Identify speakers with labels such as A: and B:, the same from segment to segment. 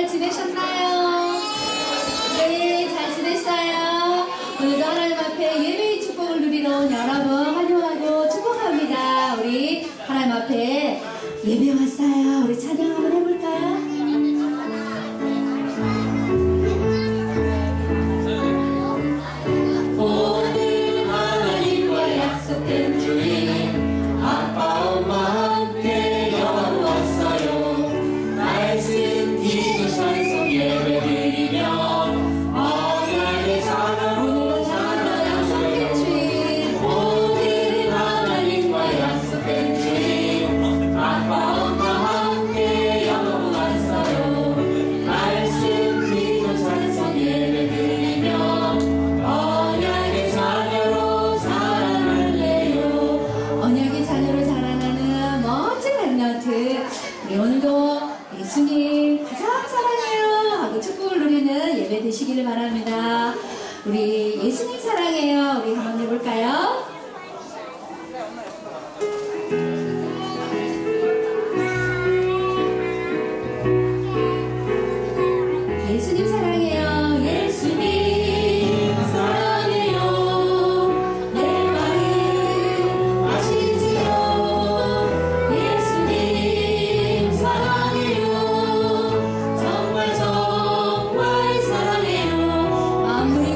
A: 지내셨나요? 네, 잘 지냈어요? 오늘도 하나님 앞에 예배의 축복을 누리러 온 여러분 환영하고 축복합니다. 우리 하나님 앞에 예배 왔어요. 우리 찬양 한번 해볼까요? 오늘 하나님과 약속된 주님 아빠 엄마 함께 영원 왔어요. 말씀 기도 찬송 예배 드리며 언약의 자녀로 자녀 약속된 주님 오늘 하나님과 약속된 주님 아빠 엄마 함께 영원 왔어요. 말씀 기도 찬송 예배 드리며 언약의 자녀로 자라날래요. 언약의 자녀로 자라나는 멋진 랩런트, 우리 오늘도 예수님 가장 사랑해요 하고 축복을 누리는 예배 되시기를 바랍니다. 우리 예수님 사랑해요 우리 한번 해볼까요? 예수님 사랑해요. 예수님 사랑해요. 내 마음 아시지요. 예수님 사랑해요. 정말 정말 사랑해요. 만물이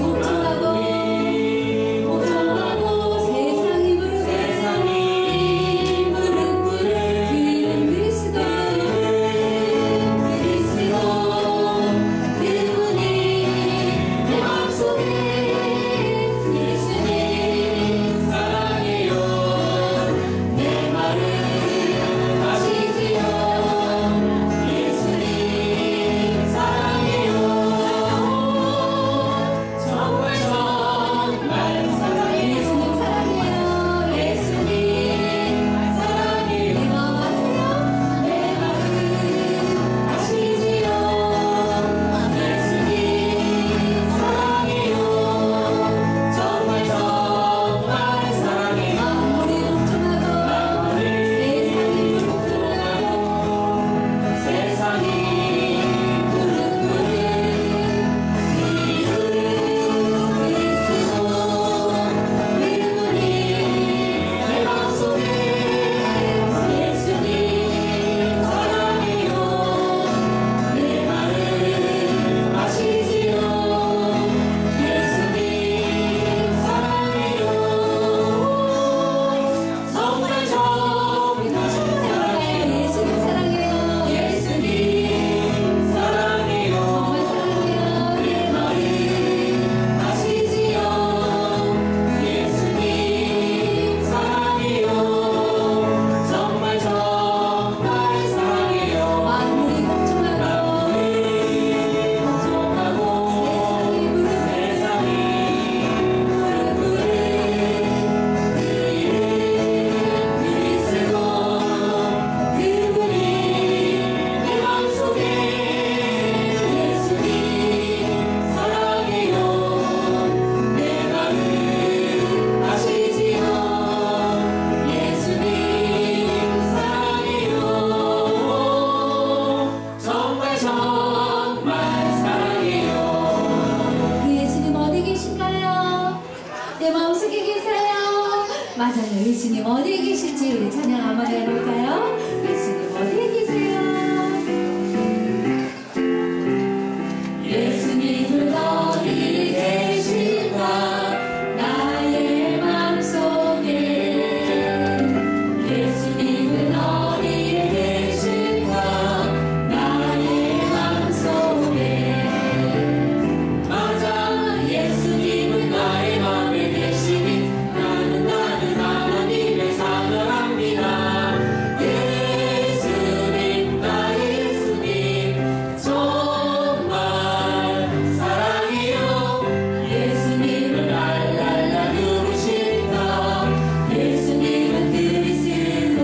A: 복종하고 세상이 무릎 꿇을 그 이름 그리스도 그분이 내 마음속에 예수님 사랑해요. 내 말을 아시지요. 예수님 사랑해요. 정말 정말 사랑해요. 예수님 사랑해요. 예수님 사랑해요. 내 마음 아세요? 내 마음 아시지요. 예수님 사랑해요. 정말 정말 사랑해요. 만물이 복종하고 세상이 무릎 꿇을 그 이름 그리스도 그분이 내 마음속에 예수님 사랑해요. 내 마음 아시지요. 예수님 사랑해요. 정말 정말 사랑해요. 예수님 사랑해요. 예수님 사랑해요. 정말 사랑해요. 내 마음 아시지요. 예수님 사랑해요. 정말 정말 사랑해요. 만물이 복종하고 세상이 무릎 꿇을 그 이름 그리스도 그분이 내 마음속에 예수님 사랑해요. 내 마음 아시지요. 예수님 사랑해요. 정말 정말 사랑해요. 그 예수님 어디 계신가요? 내 마음속에 계세요. 맞아요. 예수님 어디에 계신지 우리 찬양 한번 해볼까요? 예수님 어디에 계세요? 예수님은 어디 계실까? 나의 마음속에 예수님은 어디에 계실까? 나의 마음속에 맞아 예수님은 나의 마음에 계시니 나는 하나님의 사랑합니다. 예수님 나의 예수님 정말 사랑해요. 예수님은 랄랄라 누구실까? 예수님은 그리스도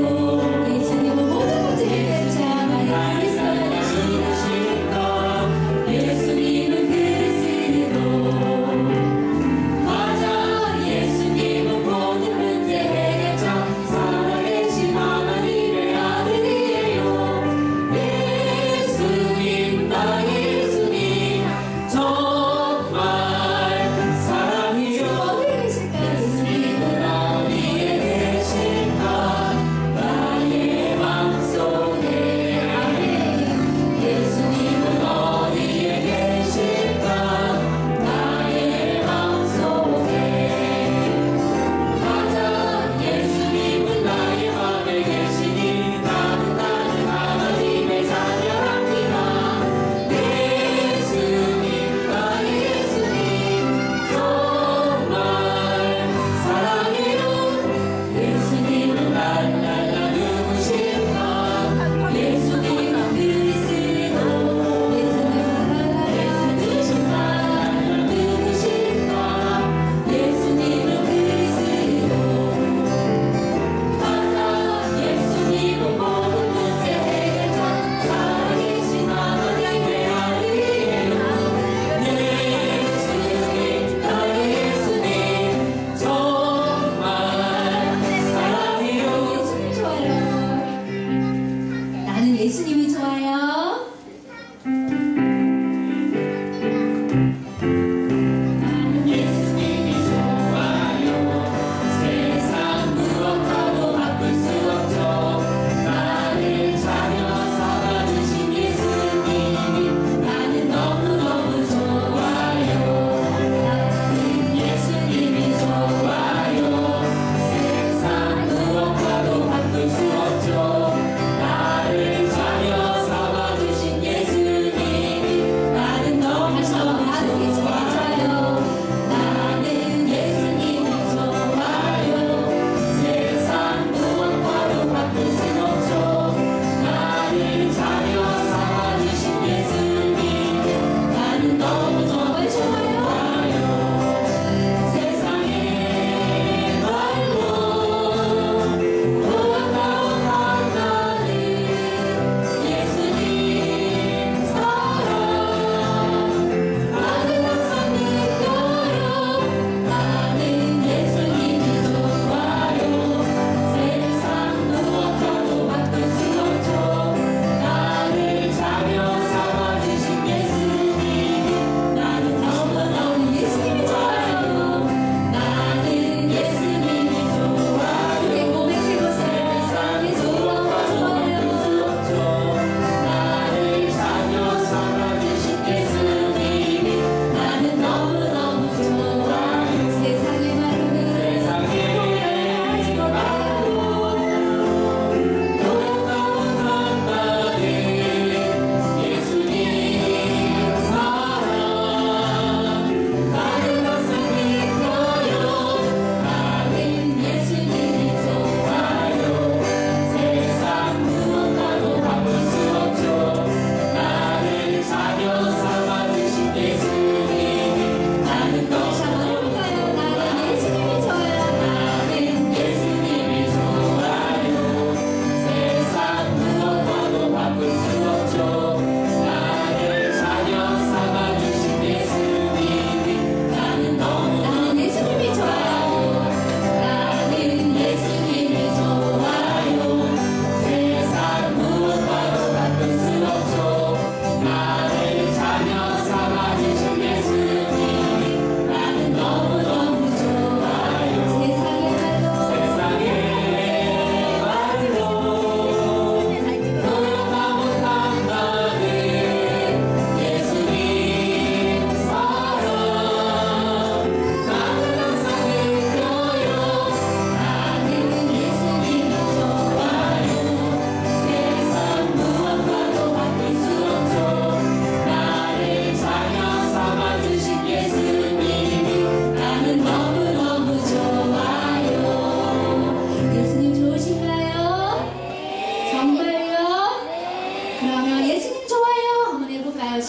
A: 예수님은 모든 문제를 참아야 그리스도시니까 예수님은 그리스도 맞아 예수님은 모든 문제 해결자 살아계신 하나님의 아들이에요. 예수님 나의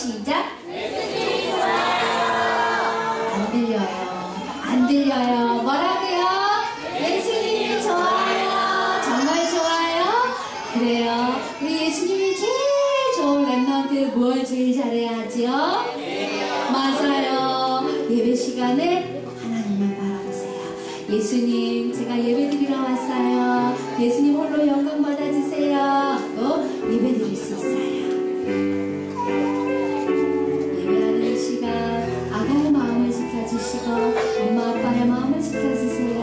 A: 시작. 안 들려요. 안 들려요. 뭐라고요? 예수님이 좋아요. 정말 좋아요? 그래요. 우리 예수님이 제일 좋은 랩런트 뭘 제일 잘해야죠? 맞아요. 예배 시간에 하나님만 바라보세요. 예수님, 제가 예배 드리러 왔어요. 예수님 홀로 영광 받아주세요. 하고 예배 드릴 수 있어요. 예배하는 시간 아가의 마음을 지켜주시고 엄마 아빠의 마음을 지켜주세요.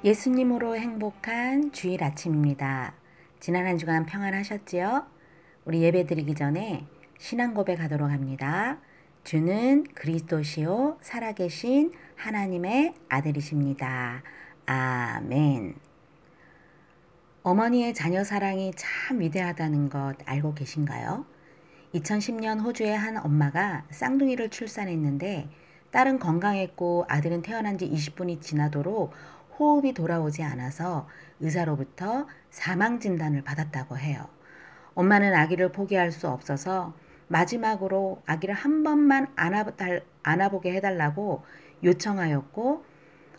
B: 예수님으로 행복한 주일 아침입니다. 지난 한 주간 평안하셨지요? 우리 예배 드리기 전에 신앙 고백하도록 합니다. 주는 그리스도시요 살아계신 하나님의 아들이십니다. 아멘. 어머니의 자녀 사랑이 참 위대하다는 것 알고 계신가요? 2010년 호주의 한 엄마가 쌍둥이를 출산했는데 딸은 건강했고 아들은 태어난 지 20분이 지나도록 호흡이 돌아오지 않아서 의사로부터 사망 진단을 받았다고 해요. 엄마는 아기를 포기할 수 없어서 마지막으로 아기를 한 번만 안아보게 해달라고 요청하였고,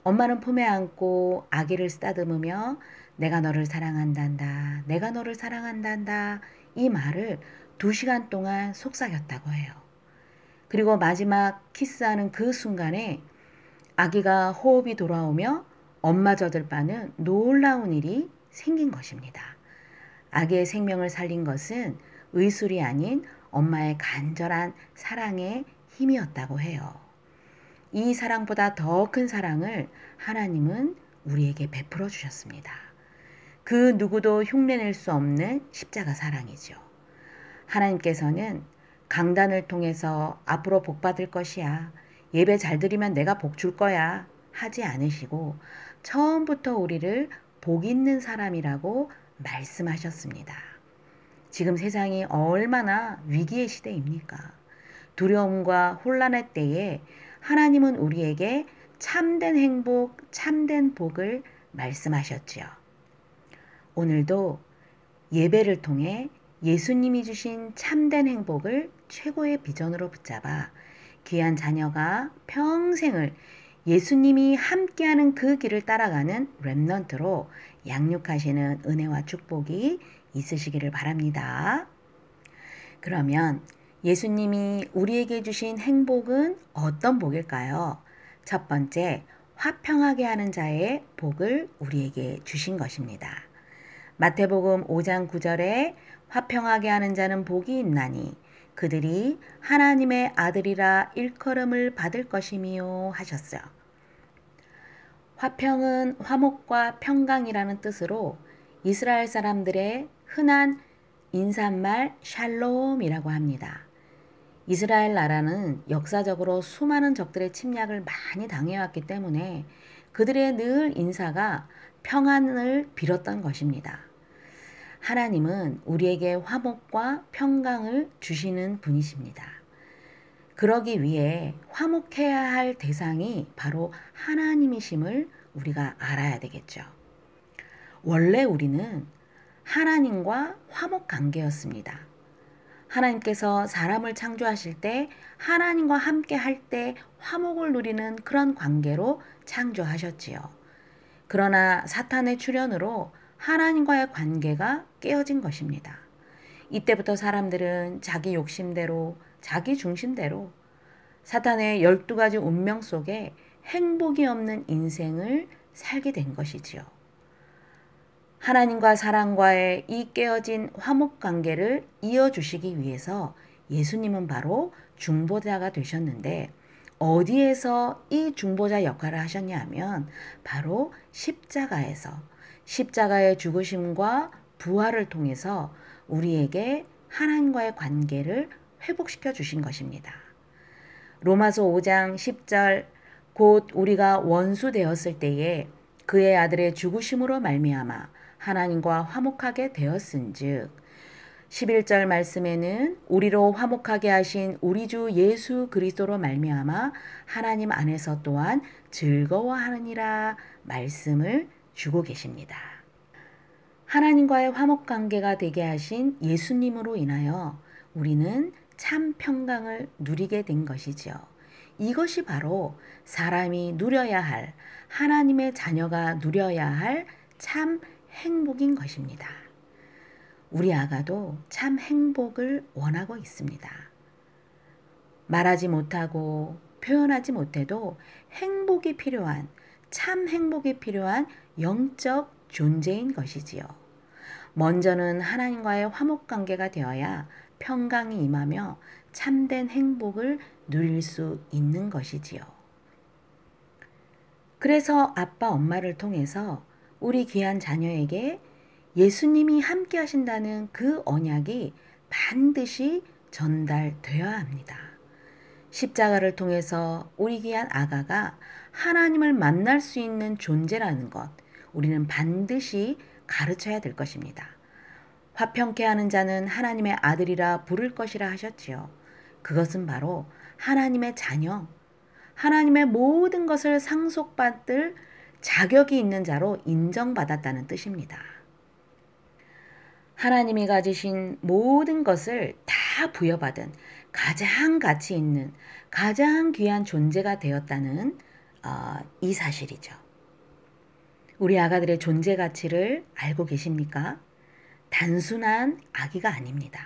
B: 엄마는 품에 안고 아기를 쓰다듬으며 내가 너를 사랑한단다, 내가 너를 사랑한단다 이 말을 2시간 동안 속삭였다고 해요. 그리고 마지막 키스하는 그 순간에 아기가 호흡이 돌아오며 엄마 젖을 빠는 놀라운 일이 생긴 것입니다. 아기의 생명을 살린 것은 의술이 아닌 엄마의 간절한 사랑의 힘이었다고 해요. 이 사랑보다 더 큰 사랑을 하나님은 우리에게 베풀어 주셨습니다. 그 누구도 흉내낼 수 없는 십자가 사랑이죠. 하나님께서는 강단을 통해서 앞으로 복 받을 것이야, 예배 잘 드리면 내가 복 줄 거야 하지 않으시고 처음부터 우리를 복 있는 사람이라고 말씀하셨습니다. 지금 세상이 얼마나 위기의 시대입니까? 두려움과 혼란의 때에 하나님은 우리에게 참된 행복, 참된 복을 말씀하셨지요. 오늘도 예배를 통해 예수님이 주신 참된 행복을 최고의 비전으로 붙잡아 귀한 자녀가 평생을 예수님이 함께하는 그 길을 따라가는 렘넌트로 양육하시는 은혜와 축복이 있으시기를 바랍니다. 그러면 예수님이 우리에게 주신 행복은 어떤 복일까요? 첫 번째, 화평하게 하는 자의 복을 우리에게 주신 것입니다. 마태복음 5장 9절에 화평하게 하는 자는 복이 있나니 그들이 하나님의 아들이라 일컬음을 받을 것이미요 하셨어요. 화평은 화목과 평강이라는 뜻으로 이스라엘 사람들의 흔한 인사말 샬롬이라고 합니다. 이스라엘 나라는 역사적으로 수많은 적들의 침략을 많이 당해왔기 때문에 그들의 늘 인사가 평안을 빌었던 것입니다. 하나님은 우리에게 화목과 평강을 주시는 분이십니다. 그러기 위해 화목해야 할 대상이 바로 하나님이심을 우리가 알아야 되겠죠. 원래 우리는 하나님과 화목 관계였습니다. 하나님께서 사람을 창조하실 때 하나님과 함께 할 때 화목을 누리는 그런 관계로 창조하셨지요. 그러나 사탄의 출현으로 하나님과의 관계가 깨어진 것입니다. 이때부터 사람들은 자기 욕심대로, 자기 중심대로 사탄의 12가지 운명 속에 행복이 없는 인생을 살게 된 것이지요. 하나님과 사람과의 이 깨어진 화목관계를 이어주시기 위해서 예수님은 바로 중보자가 되셨는데, 어디에서 이 중보자 역할을 하셨냐 하면 바로 십자가의 죽으심과 부활을 통해서 우리에게 하나님과의 관계를 회복시켜 주신 것입니다. 로마서 5장 10절, 곧 우리가 원수 되었을 때에 그의 아들의 죽으심으로 말미암아 하나님과 화목하게 되었은즉, 11절 말씀에는 우리로 화목하게 하신 우리 주 예수 그리스도로 말미암아 하나님 안에서 또한 즐거워하느니라 말씀을 주고 계십니다. 하나님과의 화목관계가 되게 하신 예수님으로 인하여 우리는 참 평강을 누리게 된 것이죠. 이것이 바로 사람이 누려야 할, 하나님의 자녀가 누려야 할 참 행복인 것입니다. 우리 아가도 참 행복을 원하고 있습니다. 말하지 못하고 표현하지 못해도 행복이 필요한, 참 행복이 필요한 영적 존재인 것이지요. 먼저는 하나님과의 화목관계가 되어야 평강이 임하며 참된 행복을 누릴 수 있는 것이지요. 그래서 아빠, 엄마를 통해서 우리 귀한 자녀에게 예수님이 함께 하신다는 그 언약이 반드시 전달되어야 합니다. 십자가를 통해서 우리 귀한 아가가 하나님을 만날 수 있는 존재라는 것, 우리는 반드시 가르쳐야 될 것입니다. 화평케 하는 자는 하나님의 아들이라 부를 것이라 하셨지요. 그것은 바로 하나님의 자녀, 하나님의 모든 것을 상속받을 자격이 있는 자로 인정받았다는 뜻입니다. 하나님이 가지신 모든 것을 다 부여받은 가장 가치 있는, 가장 귀한 존재가 되었다는 이 사실이죠. 우리 아가들의 존재 가치를 알고 계십니까? 단순한 아기가 아닙니다.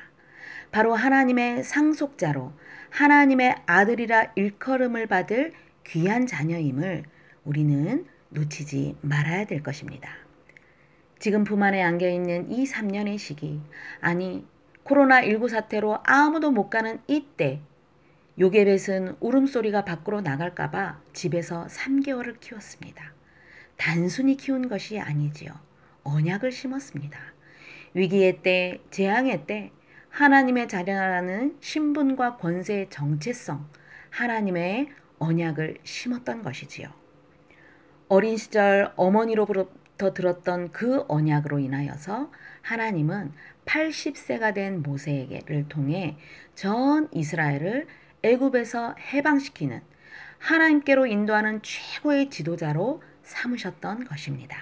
B: 바로 하나님의 상속자로 하나님의 아들이라 일컬음을 받을 귀한 자녀임을 우리는 놓치지 말아야 될 것입니다. 지금 품 안에 안겨있는 이 3년의 시기, 아니 코로나19 사태로 아무도 못 가는 이때, 요괴뱃은 울음소리가 밖으로 나갈까봐 집에서 3개월을 키웠습니다. 단순히 키운 것이 아니지요. 언약을 심었습니다. 위기의 때, 재앙의 때 하나님의 자녀라는 신분과 권세의 정체성, 하나님의 언약을 심었던 것이지요. 어린 시절 어머니로부터 들었던 그 언약으로 인하여서 하나님은 80세가 된 모세를 통해 전 이스라엘을 애굽에서 해방시키는, 하나님께로 인도하는 최고의 지도자로 삼으셨던 것입니다.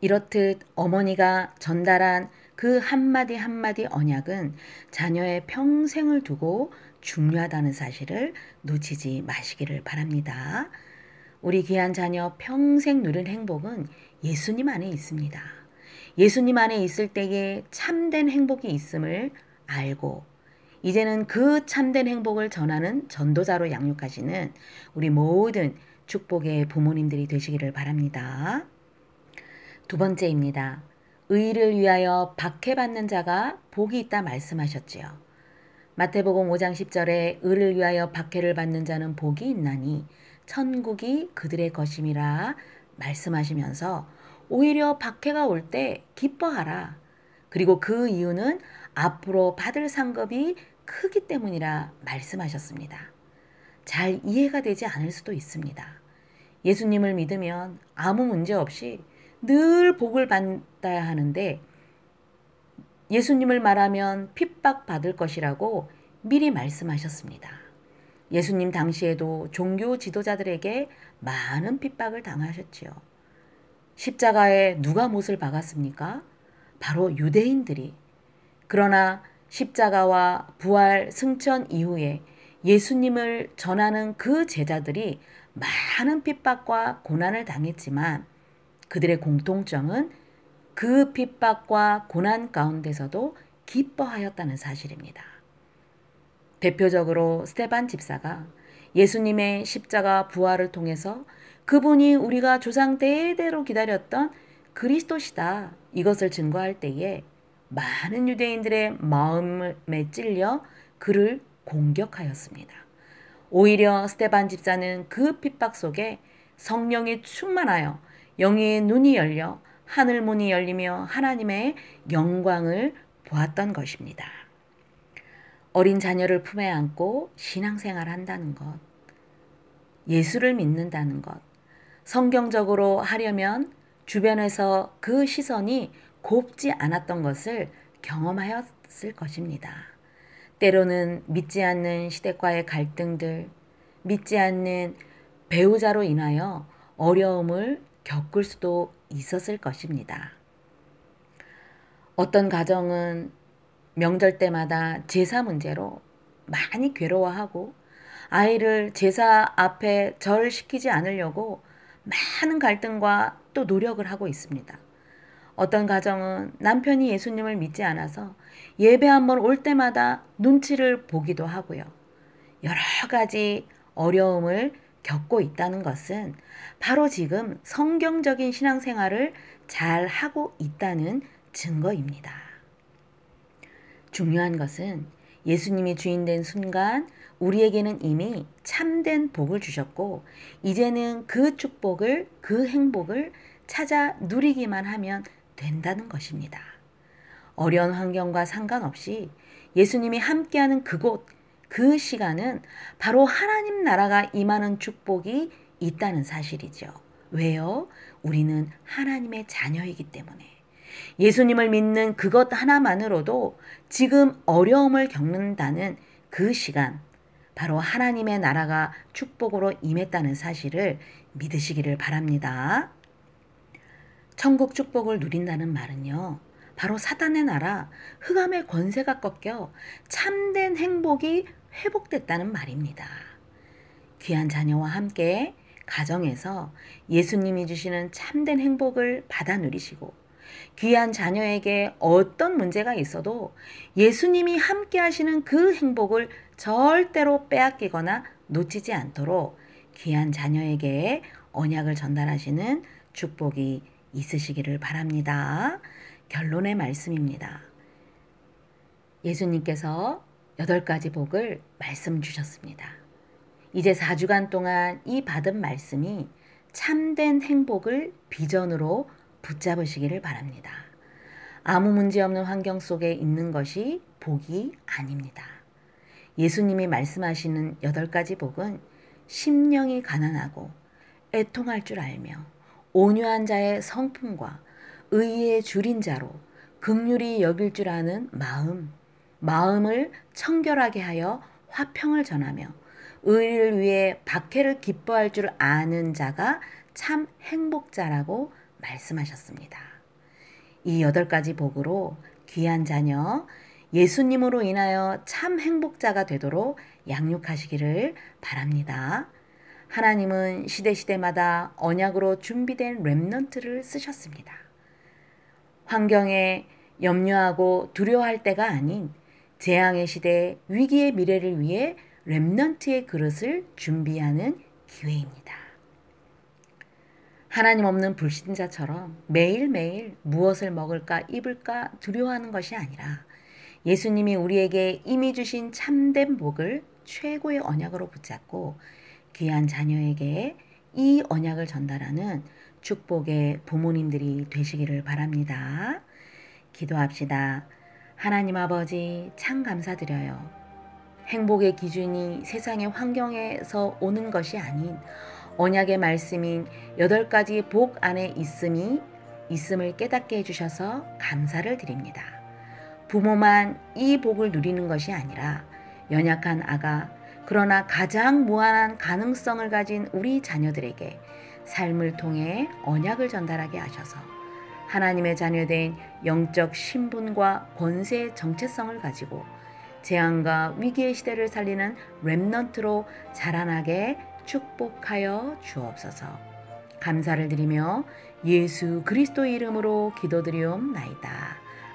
B: 이렇듯 어머니가 전달한 그 한마디 한마디 언약은 자녀의 평생을 두고 중요하다는 사실을 놓치지 마시기를 바랍니다. 우리 귀한 자녀 평생 누릴 행복은 예수님 안에 있습니다. 예수님 안에 있을 때에 참된 행복이 있음을 알고, 이제는 그 참된 행복을 전하는 전도자로 양육하시는 우리 모든 축복의 부모님들이 되시기를 바랍니다. 두 번째입니다. 의를 위하여 박해받는 자가 복이 있다 말씀하셨지요. 마태복음 5장 10절에 의를 위하여 박해를 받는 자는 복이 있나니 천국이 그들의 것임이라 말씀하시면서 오히려 박해가 올 때 기뻐하라. 그리고 그 이유는 앞으로 받을 상급이 크기 때문이라 말씀하셨습니다. 잘 이해가 되지 않을 수도 있습니다. 예수님을 믿으면 아무 문제 없이 늘 복을 받아야 하는데, 예수님을 말하면 핍박받을 것이라고 미리 말씀하셨습니다. 예수님 당시에도 종교 지도자들에게 많은 핍박을 당하셨지요. 십자가에 누가 못을 박았습니까? 바로 유대인들이. 그러나 십자가와 부활 승천 이후에 예수님을 전하는 그 제자들이 많은 핍박과 고난을 당했지만 그들의 공통점은 그 핍박과 고난 가운데서도 기뻐하였다는 사실입니다. 대표적으로 스데반 집사가 예수님의 십자가 부활을 통해서 그분이 우리가 조상 대대로 기다렸던 그리스도시다, 이것을 증거할 때에 많은 유대인들의 마음에 찔려 그를 공격하였습니다. 오히려 스데반 집사는 그 핍박 속에 성령이 충만하여 영의 눈이 열려 하늘 문이 열리며 하나님의 영광을 보았던 것입니다. 어린 자녀를 품에 안고 신앙생활을 한다는 것, 예수를 믿는다는 것, 성경적으로 하려면 주변에서 그 시선이 곱지 않았던 것을 경험하였을 것입니다. 때로는 믿지 않는 시댁과의 갈등들, 믿지 않는 배우자로 인하여 어려움을 겪을 수도 있었을 것입니다. 어떤 가정은 명절 때마다 제사 문제로 많이 괴로워하고 아이를 제사 앞에 절시키지 않으려고 많은 갈등과 또 노력을 하고 있습니다. 어떤 가정은 남편이 예수님을 믿지 않아서 예배 한번 올 때마다 눈치를 보기도 하고요. 여러 가지 어려움을 겪고 있다는 것은 바로 지금 성경적인 신앙생활을 잘 하고 있다는 증거입니다. 중요한 것은 예수님이 주인된 순간 우리에게는 이미 참된 복을 주셨고 이제는 그 축복을, 그 행복을 찾아 누리기만 하면 된다는 것입니다. 어려운 환경과 상관없이 예수님이 함께하는 그곳, 그 시간은 바로 하나님 나라가 임하는 축복이 있다는 사실이죠. 왜요? 우리는 하나님의 자녀이기 때문에. 예수님을 믿는 그것 하나만으로도 지금 어려움을 겪는다는 그 시간, 바로 하나님의 나라가 축복으로 임했다는 사실을 믿으시기를 바랍니다. 천국 축복을 누린다는 말은요, 바로 사단의 나라, 흑암의 권세가 꺾여 참된 행복이 회복됐다는 말입니다. 귀한 자녀와 함께 가정에서 예수님이 주시는 참된 행복을 받아 누리시고 귀한 자녀에게 어떤 문제가 있어도 예수님이 함께 하시는 그 행복을 절대로 빼앗기거나 놓치지 않도록 귀한 자녀에게 언약을 전달하시는 축복이 있으시기를 바랍니다. 결론의 말씀입니다. 예수님께서 8가지 복을 말씀 주셨습니다. 이제 4주간 동안 이 받은 말씀이 참된 행복을 비전으로 붙잡으시기를 바랍니다. 아무 문제 없는 환경 속에 있는 것이 복이 아닙니다. 예수님이 말씀하시는 8가지 복은 심령이 가난하고 애통할 줄 알며 온유한 자의 성품과 의의 줄인 자로 긍휼히 여길 줄 아는 마음을 청결하게 하여 화평을 전하며 의를 위해 박해를 기뻐할 줄 아는 자가 참 행복자라고 말씀하셨습니다. 이 8가지 복으로 귀한 자녀 예수님으로 인하여 참 행복자가 되도록 양육하시기를 바랍니다. 하나님은 시대마다 언약으로 준비된 렘넌트를 쓰셨습니다. 환경에 염려하고 두려워할 때가 아닌 재앙의 시대, 위기의 미래를 위해 렘넌트의 그릇을 준비하는 기회입니다. 하나님 없는 불신자처럼 매일매일 무엇을 먹을까 입을까 두려워하는 것이 아니라 예수님이 우리에게 이미 주신 참된 복을 최고의 언약으로 붙잡고 귀한 자녀에게 이 언약을 전달하는 축복의 부모님들이 되시기를 바랍니다. 기도합시다. 하나님 아버지 참 감사드려요. 행복의 기준이 세상의 환경에서 오는 것이 아닌 언약의 말씀인 8가지 복 안에 있음을 깨닫게 해주셔서 감사를 드립니다. 부모만 이 복을 누리는 것이 아니라 연약한 아가, 그러나 가장 무한한 가능성을 가진 우리 자녀들에게 삶을 통해 언약을 전달하게 하셔서 하나님의 자녀된 영적 신분과 권세의 정체성을 가지고 재앙과 위기의 시대를 살리는 렘넌트로 자라나게 축복하여 주옵소서. 감사를 드리며 예수 그리스도의 이름으로 기도드리옵나이다.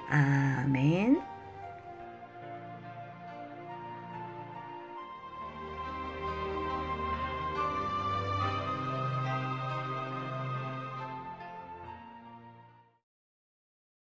B: 아멘.